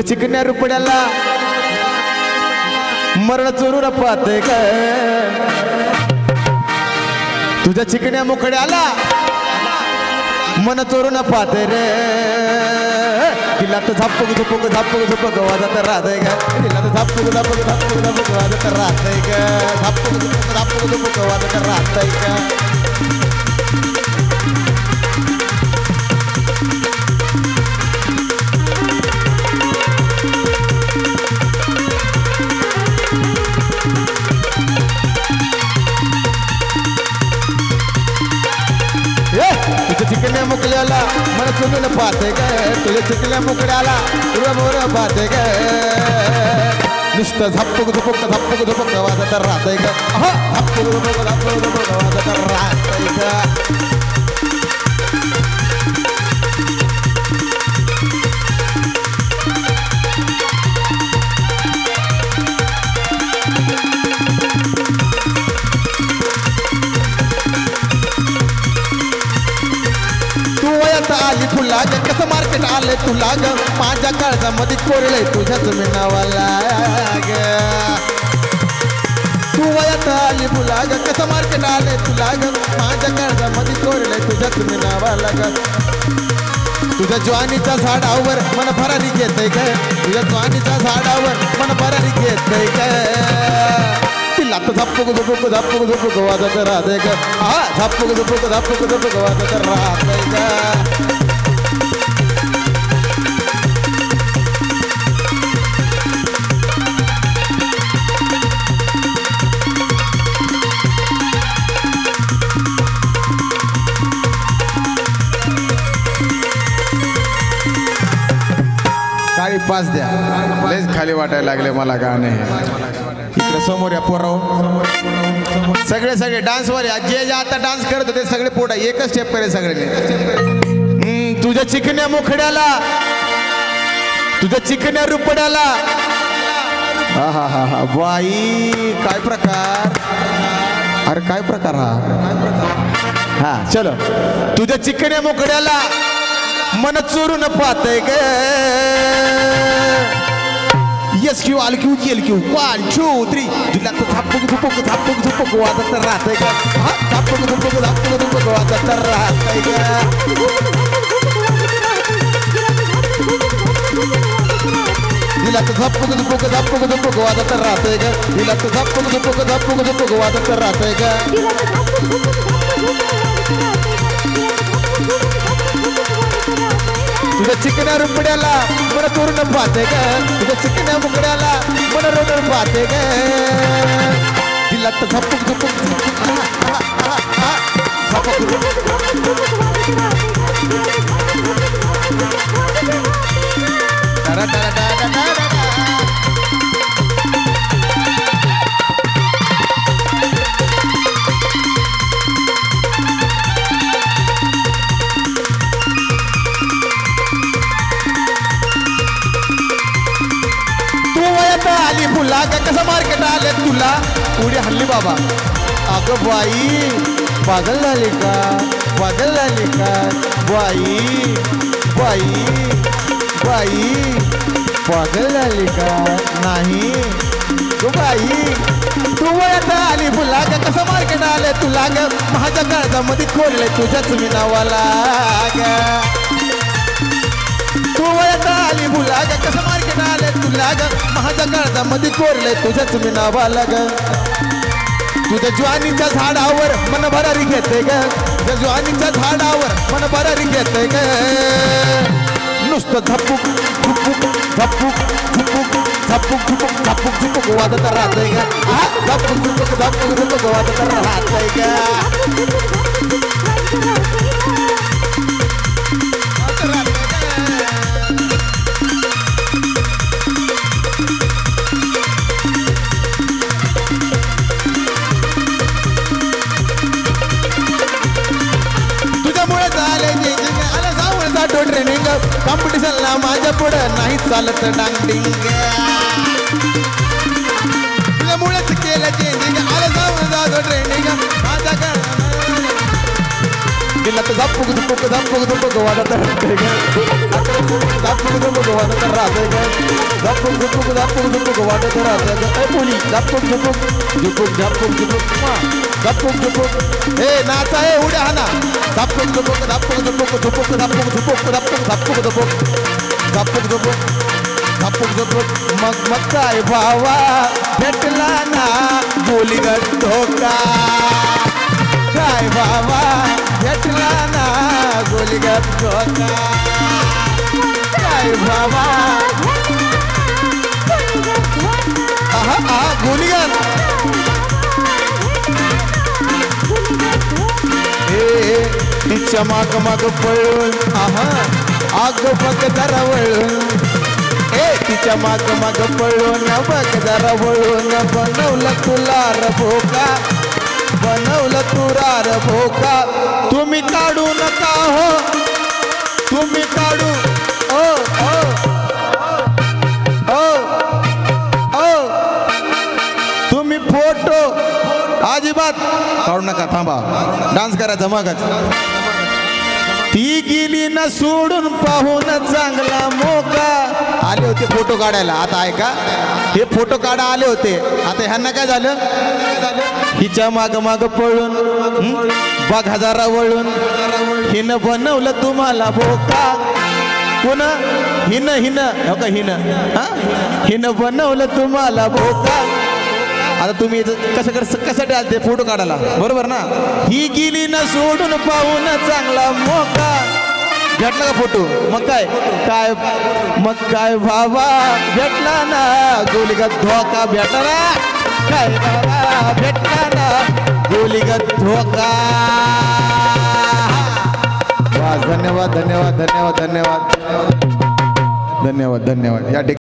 चिकन्या रुपड्याला मरण चोरून पाहते ग तुझ्या चिकन्या मुकड्याला मन चोरून पाहते रे तिला तर झापक झुपक वाजत राहतय ग तिला तर झापक वाजत राहतय ग झापक झुपक वाजत राहतय ग चिकन्या मुकड्याला मन चुनून पाहते ग तुझ्या चिकन्या मुकड्याला तुला मोर पाहते ग नुसतं झपक झुपक वाजत राहतय ग झपक झुपक वाजत राहतय ग आली तुला ग कसं मार्केट आलंय तुला ग माझ्या काळजामध्ये कोरलंय तुझ्याच नावाला ग तू वयात आली तुला ग कसं मार्केट आलंय तुला ग माझ्या काळजामध्ये कोरलंय तुझ्याच नावाला ग तुझ्या ज्वानीच्या झाडावर मन भरारी घेतय ग तुझ्या ज्वानीच्या झाडावर मन भरारी घेतय ग तिला तर झपक झुपक वाजत राहतय ग झपक झुपक वाजत राहतय ग काळी पाच द्या लयच खाली वाटायला लागले मला गाणे इकडे समोर या पोराव सगळे डान्स वर या जे आता डान्स करत होते सगळे पोटा एकच स्टेप करे सगळे तुझ्या चिकन्या मुखड्याला तुझ्या चिकन्या रुपड्याला हा बाई काय प्रकार अरे काय प्रकार हा चलो तुझ्या चिकन्या मुखड्याला मन चोरून पाहतय ग यस क्यू आल क्यू एल क्यू 1 2 3 तुला तर झपक झुपक वाजत राहतय ग झपक झुपक वाजत राहतय ग तिला तर झपक झुपक वाजत राहतय ग तिला तर झपक झुपक वाजत राहतय ग तुझ्या चिकन्या रुपड्याला मन चोरून पाहते ग तुझ्या चिकन्या मुकड्याला मन रोडून पाहते ग तिला तर झपक आली फुला ग कसं मार्केट आले तुला उडी हल्ली बाबा अगं बाई पागल झाली का पागल झाली का नाही तू बाई तू वयात आली फुला ग कसं मार्केट आले तुला ग माझ्या काळजामध्ये कोरले तुझ्याच मी नावाला ग तू वयात आली फुला ग कसं मार्केट आले तुला ग माझ्या काळजामध्ये कोरले तुझ्याच मी नावाला ग तुझ्या ज्वानीच्या झाडावर मन भरारी घेते ग तुझ्या ज्वानीच्या झाडावर मन भरारी घेते ग नुसतं झपूक वाजत राहतय ग झपूक वाजत राहतय ग ट्रेनिंग कॉम्पिटिशन ला माझ्या पुढे नाही चालत डांगडिंग तुझ्यामुळेच केलं चेंजिंग आलं जाऊन जातो ट्रेनिंग माझ्या दिलात झापूक झुपूक वाजत राहते ग झापूक झुपूक वाजत राहते ग झापूक झुपूक वाजत राहते ग बोली झापूक झुपूक हे नाचा हे उड्या हा ना झापूक झुपूक मग काय भावा भेटला ना गोलीगत धोका काय बाबा भेटला ना गोलीगत धोका काय बाबा गोलीगत तिच्या माग पळून आग बघ जरा वळून तिच्या माग पळून बघ जरा वळून बनवलं तुला रभोका बनवलं तुरार भोका तुम्ही काढू नका हो तुम्ही काढू ओ ओ ओ ओ तुम्ही फोटो अजिबात काढू नका थांबा डान्स करायचा मगच ती गेली ना सोडून पाहून चांगला मोका आले होते फोटो काढायला आता ऐका हे फोटो काढा आले होते आता ह्यांना काय झालं हिच्या माग पळून बघ हजारा वळून हिनं बनवलं तुम्हाला भोका पुन्हा हिनं बनवलं तुम्हाला भोका आता तुम्ही कशासाठी आलते फोटो काढायला बरोबर ना ही गेली ना सोडून पाहून चांगला मोका भेटला का फोटो मग काय भावा भेटला ना गोलीगत धोका भेटला ना काय बाबा भेटला ना गोलीगत धोका धन्यवाद धन्यवाद धन्यवाद धन्यवाद धन्यवाद धन्यवाद या